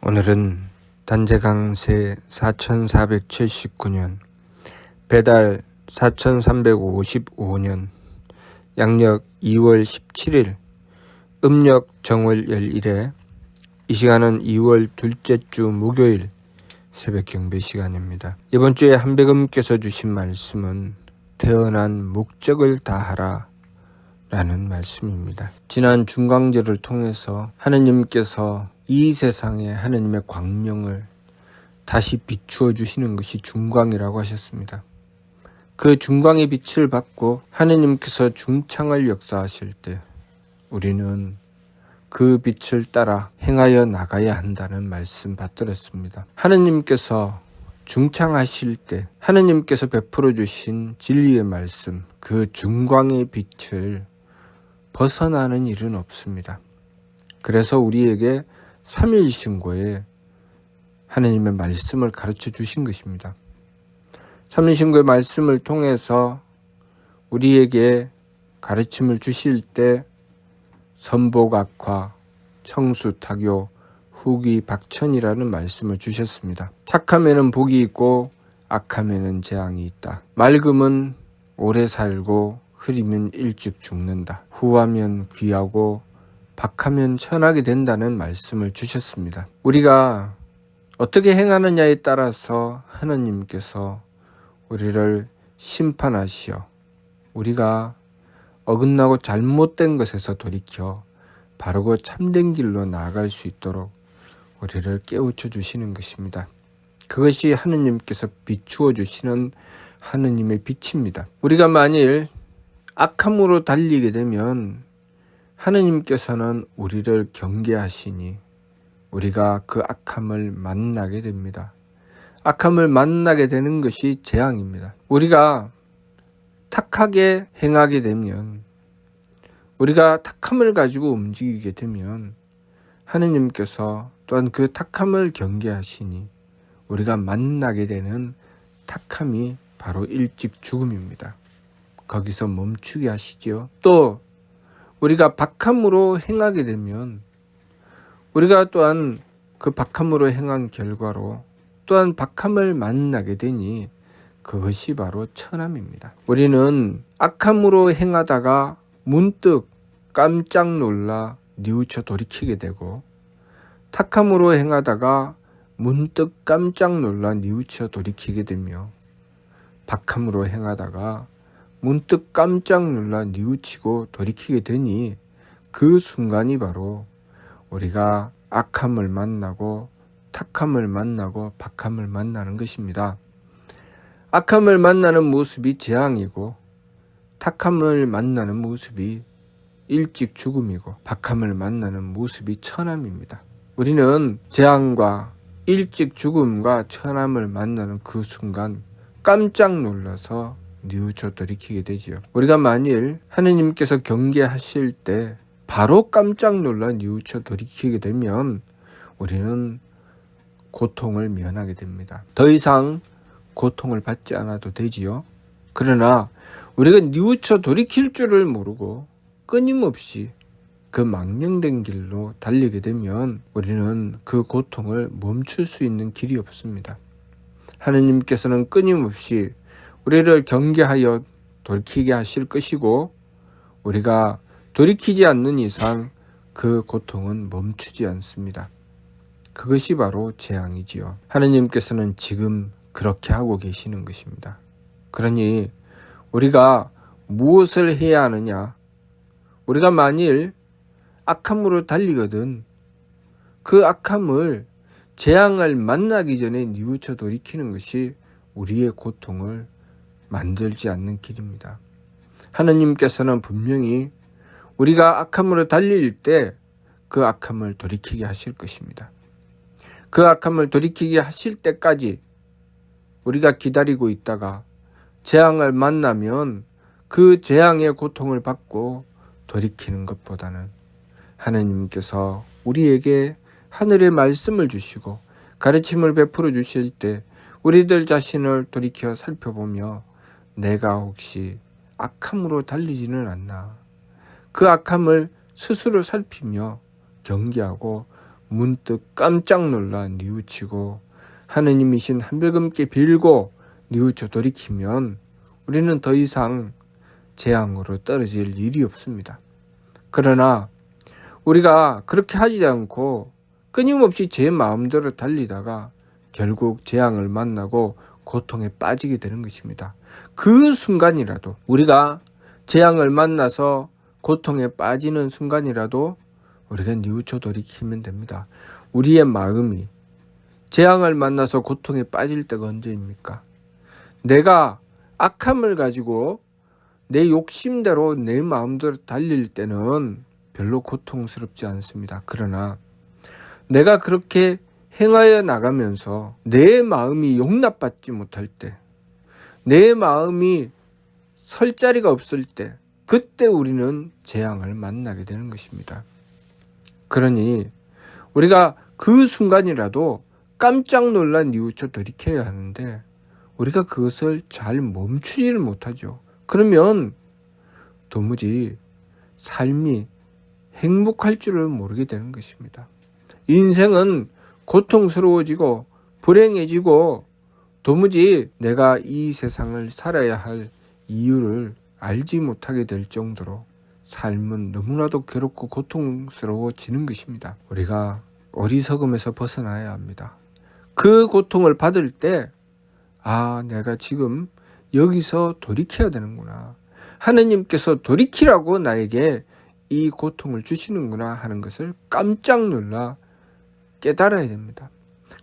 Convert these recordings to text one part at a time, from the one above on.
오늘은 단재강세 4479년, 배달 4355년, 양력 2월 17일, 음력 정월 열일에 이 시간은 2월 둘째 주 목요일 새벽 경배 시간입니다. 이번 주에 한백음께서 주신 말씀은 태어난 목적을 다하라 라는 말씀입니다. 지난 중광절을 통해서 하느님께서 이 세상에 하느님의 광명을 다시 비추어 주시는 것이 중광이라고 하셨습니다. 그 중광의 빛을 받고 하느님께서 중창을 역사하실 때 우리는 그 빛을 따라 행하여 나가야 한다는 말씀 받들었습니다. 하느님께서 중창하실 때 하느님께서 베풀어 주신 진리의 말씀, 그 중광의 빛을 벗어나는 일은 없습니다. 그래서 우리에게 삼일신고에 하느님의 말씀을 가르쳐 주신 것입니다. 삼일신고의 말씀을 통해서 우리에게 가르침을 주실 때 선복악화, 청수탁요, 후기박천이라는 말씀을 주셨습니다. 착함에는 복이 있고 악함에는 재앙이 있다. 맑음은 오래 살고 흐리면 일찍 죽는다. 후하면 귀하고 박하면 천하게 된다는 말씀을 주셨습니다. 우리가 어떻게 행하느냐에 따라서 하느님께서 우리를 심판하시어 우리가 어긋나고 잘못된 것에서 돌이켜 바르고 참된 길로 나아갈 수 있도록 우리를 깨우쳐 주시는 것입니다. 그것이 하느님께서 비추어 주시는 하느님의 빛입니다. 우리가 만일 악함으로 달리게 되면 하느님께서는 우리를 경계하시니 우리가 그 악함을 만나게 됩니다. 악함을 만나게 되는 것이 재앙입니다. 우리가 탁하게 행하게 되면, 우리가 탁함을 가지고 움직이게 되면 하느님께서 또한 그 탁함을 경계하시니 우리가 만나게 되는 탁함이 바로 일찍 죽음입니다. 거기서 멈추게 하시지요. 또 우리가 박함으로 행하게 되면 우리가 또한 그 박함으로 행한 결과로 또한 박함을 만나게 되니 그것이 바로 천함입니다. 우리는 악함으로 행하다가 문득 깜짝 놀라 뉘우쳐 돌이키게 되고 탁함으로 행하다가 문득 깜짝 놀라 뉘우쳐 돌이키게 되며 박함으로 행하다가 문득 깜짝 놀라 뉘우치고 돌이키게 되니 그 순간이 바로 우리가 악함을 만나고 탁함을 만나고 박함을 만나는 것입니다. 악함을 만나는 모습이 재앙이고 탁함을 만나는 모습이 일찍 죽음이고 박함을 만나는 모습이 천함입니다. 우리는 재앙과 일찍 죽음과 천함을 만나는 그 순간 깜짝 놀라서 뉘우쳐 돌이키게 되지요. 우리가 만일 하느님께서 경계하실 때 바로 깜짝 놀라 뉘우쳐 돌이키게 되면 우리는 고통을 면하게 됩니다. 더 이상 고통을 받지 않아도 되지요. 그러나 우리가 뉘우쳐 돌이킬 줄을 모르고 끊임없이 그 망령된 길로 달리게 되면 우리는 그 고통을 멈출 수 있는 길이 없습니다. 하느님께서는 끊임없이 우리를 경계하여 돌이키게 하실 것이고 우리가 돌이키지 않는 이상 그 고통은 멈추지 않습니다. 그것이 바로 재앙이지요. 하느님께서는 지금 그렇게 하고 계시는 것입니다. 그러니 우리가 무엇을 해야 하느냐? 우리가 만일 악함으로 달리거든 그 악함을 재앙을 만나기 전에 뉘우쳐 돌이키는 것이 우리의 고통을 만들지 않는 길입니다. 하느님께서는 분명히 우리가 악함으로 달릴 때 그 악함을 돌이키게 하실 것입니다. 그 악함을 돌이키게 하실 때까지 우리가 기다리고 있다가 재앙을 만나면 그 재앙의 고통을 받고 돌이키는 것보다는 하느님께서 우리에게 하늘의 말씀을 주시고 가르침을 베풀어 주실 때 우리들 자신을 돌이켜 살펴보며 내가 혹시 악함으로 달리지는 않나, 그 악함을 스스로 살피며 경계하고 문득 깜짝 놀라 뉘우치고 하느님이신 한별금께 빌고 뉘우쳐 돌이키면 우리는 더 이상 재앙으로 떨어질 일이 없습니다. 그러나 우리가 그렇게 하지 않고 끊임없이 제 마음대로 달리다가 결국 재앙을 만나고 고통에 빠지게 되는 것입니다. 그 순간이라도 우리가 재앙을 만나서 고통에 빠지는 순간이라도 우리가 뉘우쳐 돌이키면 됩니다. 우리의 마음이 재앙을 만나서 고통에 빠질 때가 언제입니까? 내가 악함을 가지고 내 욕심대로 내 마음대로 달릴 때는 별로 고통스럽지 않습니다. 그러나 내가 그렇게 행하여 나가면서 내 마음이 용납받지 못할 때, 내 마음이 설 자리가 없을 때, 그때 우리는 재앙을 만나게 되는 것입니다. 그러니 우리가 그 순간이라도 깜짝 놀라 뉘우쳐 돌이켜야 하는데 우리가 그것을 잘 멈추지를 못하죠. 그러면 도무지 삶이 행복할 줄을 모르게 되는 것입니다. 인생은 고통스러워지고 불행해지고 도무지 내가 이 세상을 살아야 할 이유를 알지 못하게 될 정도로 삶은 너무나도 괴롭고 고통스러워지는 것입니다. 우리가 어리석음에서 벗어나야 합니다. 그 고통을 받을 때 내가 지금 여기서 돌이켜야 되는구나. 하느님께서 돌이키라고 나에게 이 고통을 주시는구나 하는 것을 깜짝 놀라 깨달아야 됩니다.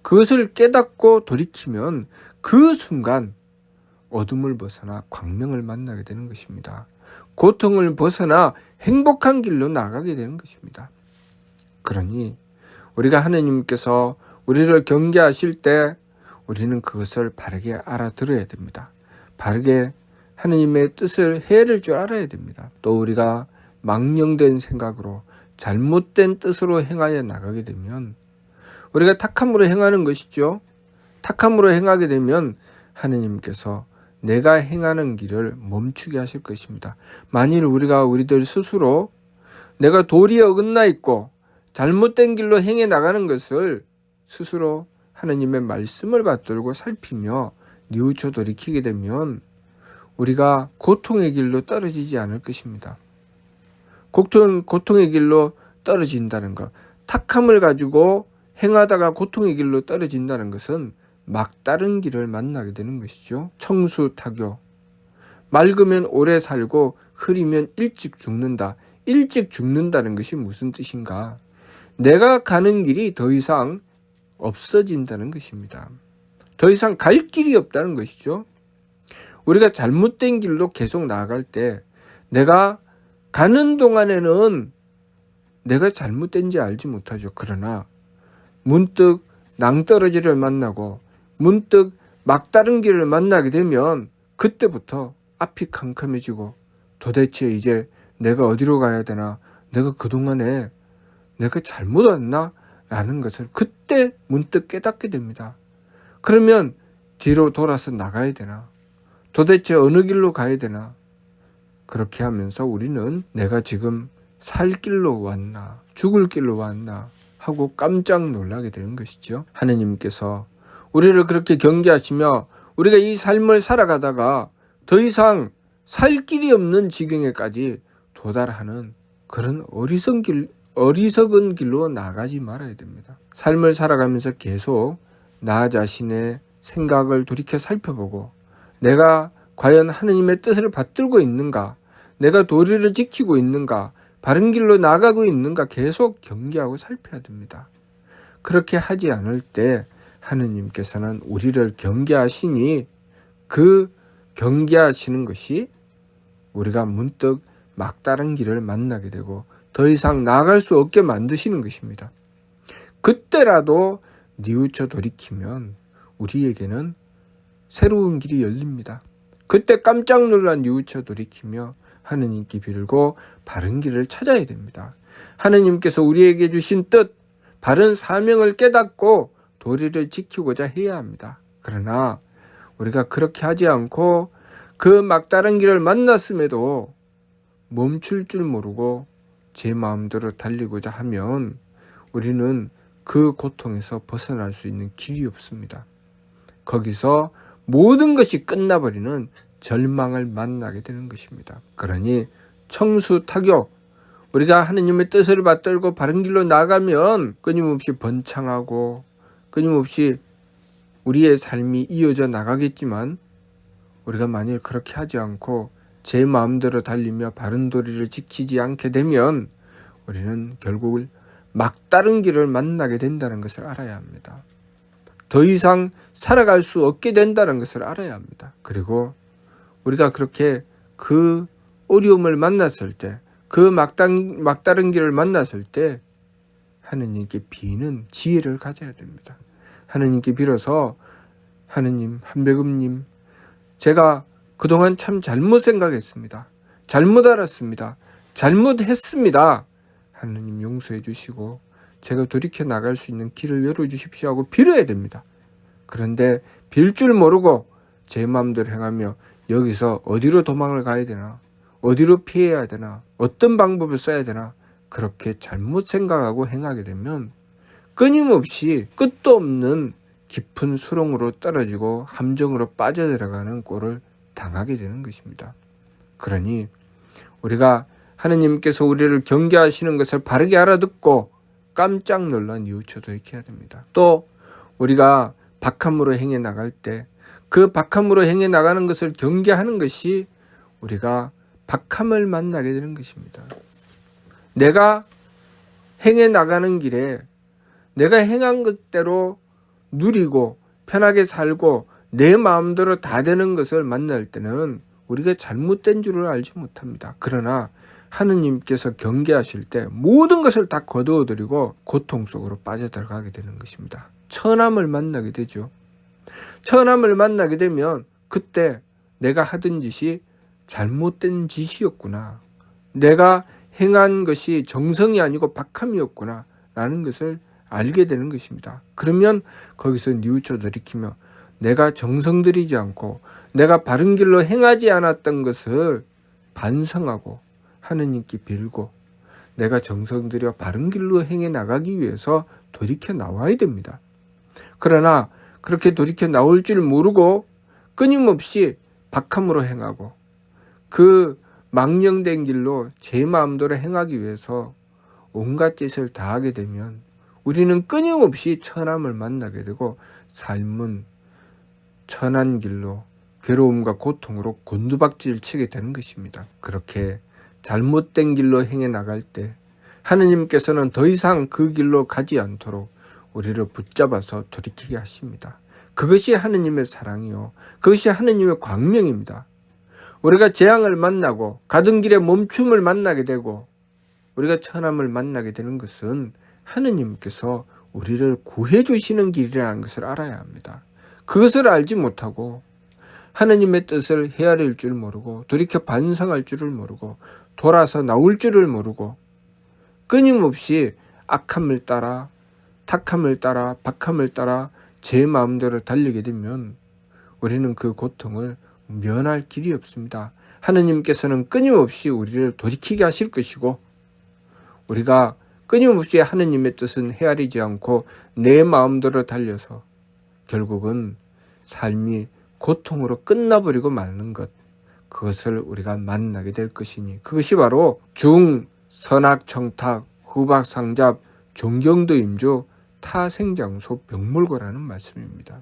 그것을 깨닫고 돌이키면 그 순간 어둠을 벗어나 광명을 만나게 되는 것입니다. 고통을 벗어나 행복한 길로 나가게 되는 것입니다. 그러니 우리가 하느님께서 우리를 경계하실 때 우리는 그것을 바르게 알아들어야 됩니다. 바르게 하느님의 뜻을 헤아릴 줄 알아야 됩니다. 또 우리가 망령된 생각으로 잘못된 뜻으로 행하여 나가게 되면 우리가 탁함으로 행하는 것이죠. 탁함으로 행하게 되면 하느님께서 내가 행하는 길을 멈추게 하실 것입니다. 만일 우리들 스스로 내가 도리에 어긋나 있고 잘못된 길로 행해 나가는 것을 스스로 하느님의 말씀을 받들고 살피며 뉘우쳐 돌이키게 되면 우리가 고통의 길로 떨어지지 않을 것입니다. 고통의 길로 떨어진다는 것, 탁함을 가지고 행하다가 고통의 길로 떨어진다는 것은 막다른 길을 만나게 되는 것이죠. 청수타교, 맑으면 오래 살고 흐리면 일찍 죽는다. 일찍 죽는다는 것이 무슨 뜻인가? 내가 가는 길이 더 이상 없어진다는 것입니다. 더 이상 갈 길이 없다는 것이죠. 우리가 잘못된 길로 계속 나아갈 때 내가 가는 동안에는 내가 잘못된지 알지 못하죠. 그러나 문득 낭떠러지를 만나고 문득 막다른 길을 만나게 되면 그때부터 앞이 캄캄해지고 도대체 이제 내가 어디로 가야 되나? 내가 그동안에 내가 잘못 왔나? 라는 것을 그때 문득 깨닫게 됩니다. 그러면 뒤로 돌아서 나가야 되나? 도대체 어느 길로 가야 되나? 그렇게 하면서 우리는 내가 지금 살 길로 왔나? 죽을 길로 왔나? 하고 깜짝 놀라게 되는 것이죠. 하느님께서 우리를 그렇게 경계하시며 우리가 이 삶을 살아가다가 더 이상 살 길이 없는 지경에까지 도달하는 그런 어리석은 길로 나가지 말아야 됩니다. 삶을 살아가면서 계속 나 자신의 생각을 돌이켜 살펴보고 내가 과연 하느님의 뜻을 받들고 있는가? 내가 도리를 지키고 있는가? 바른 길로 나가고 있는가? 계속 경계하고 살펴야 됩니다. 그렇게 하지 않을 때 하느님께서는 우리를 경계하시니 그 경계하시는 것이 우리가 문득 막다른 길을 만나게 되고 더 이상 나아갈 수 없게 만드시는 것입니다. 그때라도 뉘우쳐 돌이키면 우리에게는 새로운 길이 열립니다. 그때 깜짝 놀라 뉘우쳐 돌이키며 하느님께 빌고 바른 길을 찾아야 됩니다. 하느님께서 우리에게 주신 뜻, 바른 사명을 깨닫고 도리를 지키고자 해야 합니다. 그러나 우리가 그렇게 하지 않고 그 막다른 길을 만났음에도 멈출 줄 모르고 제 마음대로 달리고자 하면 우리는 그 고통에서 벗어날 수 있는 길이 없습니다. 거기서 모든 것이 끝나버리는 절망을 만나게 되는 것입니다. 그러니 청수타교, 우리가 하느님의 뜻을 받들고 바른 길로 나가면 끊임없이 번창하고 끊임없이 우리의 삶이 이어져 나가겠지만, 우리가 만일 그렇게 하지 않고 제 마음대로 달리며 바른 도리를 지키지 않게 되면 우리는 결국 막다른 길을 만나게 된다는 것을 알아야 합니다. 더 이상 살아갈 수 없게 된다는 것을 알아야 합니다. 그리고 우리가 그렇게 그 어려움을 만났을 때, 그 막다른 길을 만났을 때 하느님께 비는 지혜를 가져야 됩니다. 하느님께 빌어서, 하느님, 한백음님, 제가 그동안 참 잘못 생각했습니다. 잘못 알았습니다. 잘못했습니다. 하느님 용서해 주시고 제가 돌이켜 나갈 수 있는 길을 열어주십시오 하고 빌어야 됩니다. 그런데 빌 줄 모르고 제 마음대로 행하며 여기서 어디로 도망을 가야 되나, 어디로 피해야 되나, 어떤 방법을 써야 되나, 그렇게 잘못 생각하고 행하게 되면 끊임없이 끝도 없는 깊은 수렁으로 떨어지고 함정으로 빠져들어가는 꼴을 당하게 되는 것입니다. 그러니 우리가 하느님께서 우리를 경계하시는 것을 바르게 알아듣고 깜짝 놀라 뉘우쳐 돌이켜야 됩니다. 또 우리가 박함으로 행해 나갈 때 그 박함으로 행해 나가는 것을 경계하는 것이 우리가 박함을 만나게 되는 것입니다. 내가 행해 나가는 길에 내가 행한 것대로 누리고 편하게 살고 내 마음대로 다 되는 것을 만날 때는 우리가 잘못된 줄을 알지 못합니다. 그러나 하느님께서 경계하실 때 모든 것을 다 거두어들이고 고통 속으로 빠져들어가게 되는 것입니다. 천함을 만나게 되죠. 천함을 만나게 되면 그때 내가 하던 짓이 잘못된 짓이었구나, 내가 행한 것이 정성이 아니고 박함이었구나 라는 것을 알게 되는 것입니다. 그러면 거기서 뉘우쳐 돌이키며 내가 정성 들이지 않고 내가 바른 길로 행하지 않았던 것을 반성하고 하느님께 빌고 내가 정성 들여 바른 길로 행해 나가기 위해서 돌이켜 나와야 됩니다. 그러나 그렇게 돌이켜 나올 줄 모르고 끊임없이 박함으로 행하고 그 망령된 길로 제 마음대로 행하기 위해서 온갖 짓을 다 하게 되면 우리는 끊임없이 천함을 만나게 되고 삶은 천한 길로 괴로움과 고통으로 곤두박질 치게 되는 것입니다. 그렇게 잘못된 길로 행해 나갈 때 하느님께서는 더 이상 그 길로 가지 않도록 우리를 붙잡아서 돌이키게 하십니다. 그것이 하느님의 사랑이요, 그것이 하느님의 광명입니다. 우리가 재앙을 만나고 가던 길에 멈춤을 만나게 되고 우리가 천함을 만나게 되는 것은 하느님께서 우리를 구해 주시는 길이라는 것을 알아야 합니다. 그것을 알지 못하고 하느님의 뜻을 헤아릴 줄 모르고 돌이켜 반성할 줄을 모르고 돌아서 나올 줄을 모르고 끊임없이 악함을 따라 탁함을 따라 박함을 따라 제 마음대로 달리게 되면 우리는 그 고통을 면할 길이 없습니다. 하느님께서는 끊임없이 우리를 돌이키게 하실 것이고 우리가 끊임없이 하느님의 뜻은 헤아리지 않고 내 마음대로 달려서 결국은 삶이 고통으로 끝나버리고 마는 것, 그것을 우리가 만나게 될 것이니 그것이 바로 중, 선악청탁, 후박상잡, 종경도임주, 타생장소, 병몰고라는 말씀입니다.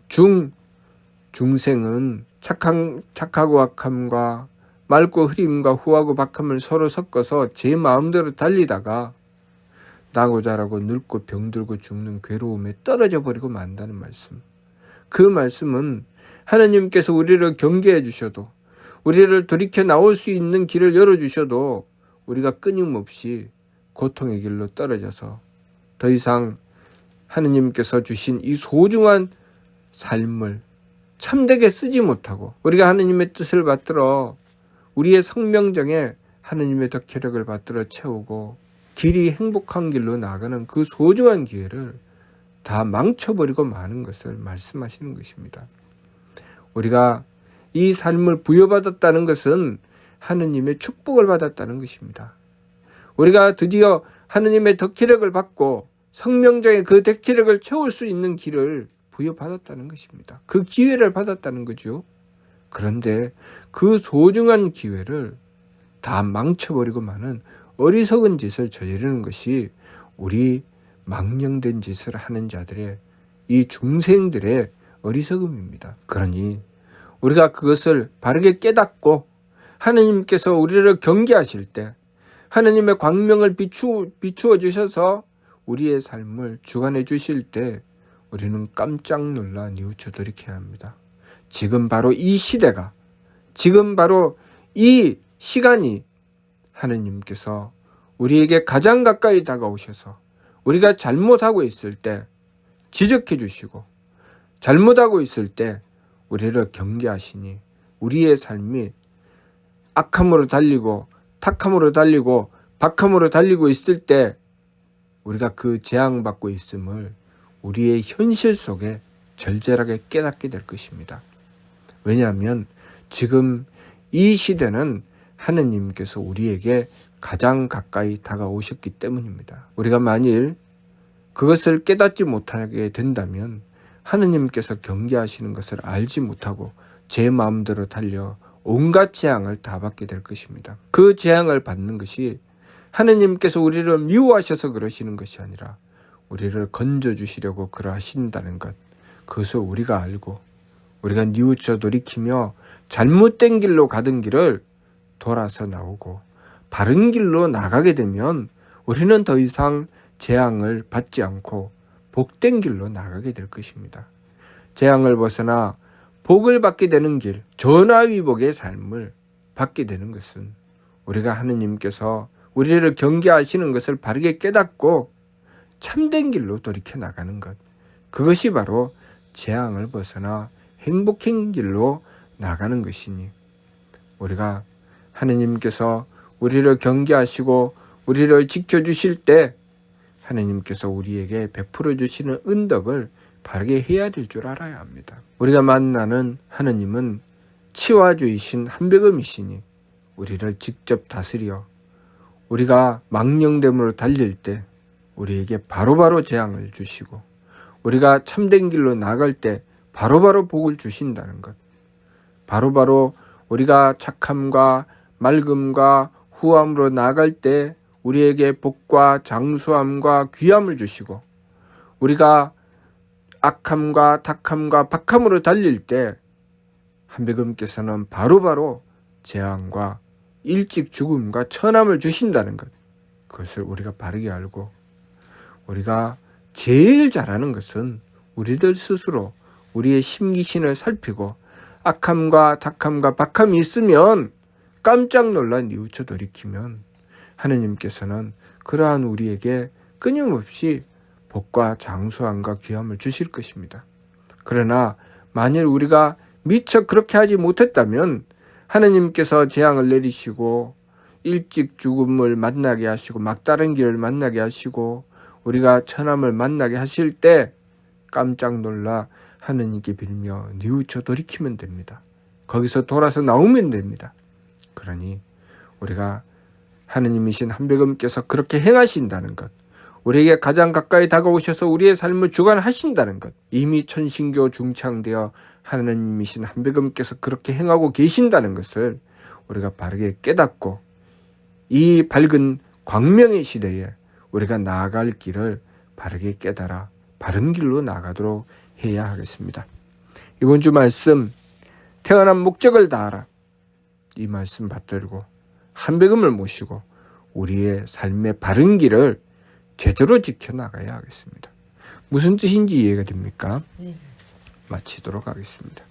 중생은 착하고 악함과 맑고 흐림과 후하고 박함을 서로 섞어서 제 마음대로 달리다가 나고 자라고 늙고 병들고 죽는 괴로움에 떨어져 버리고 만다는 말씀. 그 말씀은 하나님께서 우리를 경계해 주셔도 우리를 돌이켜 나올 수 있는 길을 열어주셔도 우리가 끊임없이 고통의 길로 떨어져서 더 이상 하느님께서 주신 이 소중한 삶을 참되게 쓰지 못하고 우리가 하느님의 뜻을 받들어 우리의 성명정에 하느님의 덕혜력을 받들어 채우고 길이 행복한 길로 나가는 그 소중한 기회를 다 망쳐버리고 마는 것을 말씀하시는 것입니다. 우리가 이 삶을 부여받았다는 것은 하느님의 축복을 받았다는 것입니다. 우리가 드디어 하느님의 덕혜력을 받고 성명장의 그 대기력을 채울 수 있는 길을 부여받았다는 것입니다. 그 기회를 받았다는 거죠. 그런데 그 소중한 기회를 다 망쳐버리고 마는 어리석은 짓을 저지르는 것이 우리 망령된 짓을 하는 자들의, 이 중생들의 어리석음입니다. 그러니 우리가 그것을 바르게 깨닫고 하느님께서 우리를 경계하실 때, 하느님의 광명을 비추어 주셔서 우리의 삶을 주관해 주실 때 우리는 깜짝 놀라 뉘우쳐 돌이켜야 합니다. 지금 바로 이 시대가, 지금 바로 이 시간이 하느님께서 우리에게 가장 가까이 다가오셔서 우리가 잘못하고 있을 때 지적해 주시고, 잘못하고 있을 때 우리를 경계하시니 우리의 삶이 악함으로 달리고 탁함으로 달리고 박함으로 달리고 있을 때 우리가 그 재앙받고 있음을 우리의 현실 속에 절절하게 깨닫게 될 것입니다. 왜냐하면 지금 이 시대는 하느님께서 우리에게 가장 가까이 다가오셨기 때문입니다. 우리가 만일 그것을 깨닫지 못하게 된다면 하느님께서 경계하시는 것을 알지 못하고 제 마음대로 달려 온갖 재앙을 다 받게 될 것입니다. 그 재앙을 받는 것이 하느님께서 우리를 미워하셔서 그러시는 것이 아니라 우리를 건져주시려고 그러하신다는 것, 그것을 우리가 알고 우리가 뉘우쳐 돌이키며 잘못된 길로 가던 길을 돌아서 나오고 바른 길로 나가게 되면 우리는 더 이상 재앙을 받지 않고 복된 길로 나가게 될 것입니다. 재앙을 벗어나 복을 받게 되는 길, 전화위복의 삶을 받게 되는 것은 우리가 하느님께서 우리를 경계하시는 것을 바르게 깨닫고 참된 길로 돌이켜 나가는 것, 그것이 바로 재앙을 벗어나 행복한 길로 나가는 것이니 우리가 하느님께서 우리를 경계하시고 우리를 지켜주실 때 하느님께서 우리에게 베풀어 주시는 은덕을 바르게 헤아릴 줄 알아야 합니다. 우리가 만나는 하느님은 치와주이신 한백음이시니 우리를 직접 다스려 우리가 망령됨으로 달릴 때 우리에게 바로바로 재앙을 주시고 우리가 참된 길로 나갈 때 바로바로 복을 주신다는 것, 바로바로 우리가 착함과 맑음과 후함으로 나갈 때 우리에게 복과 장수함과 귀함을 주시고 우리가 악함과 탁함과 박함으로 달릴 때 한백음께서는 바로바로 재앙과 일찍 죽음과 천함을 주신다는 것, 그것을 우리가 바르게 알고 우리가 제일 잘하는 것은 우리들 스스로 우리의 심기신을 살피고 악함과 탁함과 박함이 있으면 깜짝 놀라 뉘우쳐 돌이키면 하느님께서는 그러한 우리에게 끊임없이 복과 장수함과 귀함을 주실 것입니다. 그러나 만일 우리가 미처 그렇게 하지 못했다면 하느님께서 재앙을 내리시고 일찍 죽음을 만나게 하시고 막다른 길을 만나게 하시고 우리가 천함을 만나게 하실 때 깜짝 놀라 하느님께 빌며 뉘우쳐 돌이키면 됩니다. 거기서 돌아서 나오면 됩니다. 그러니 우리가 하느님이신 한백음께서 그렇게 행하신다는 것, 우리에게 가장 가까이 다가오셔서 우리의 삶을 주관하신다는 것, 이미 천신교 중창되어 하느님이신 한백음께서 그렇게 행하고 계신다는 것을 우리가 바르게 깨닫고 이 밝은 광명의 시대에 우리가 나아갈 길을 바르게 깨달아 바른 길로 나가도록 해야 하겠습니다. 이번 주 말씀, 태어난 목적을 다하라, 이 말씀 받들고 한백음을 모시고 우리의 삶의 바른 길을 제대로 지켜나가야 하겠습니다. 무슨 뜻인지 이해가 됩니까? 마치도록 하겠습니다.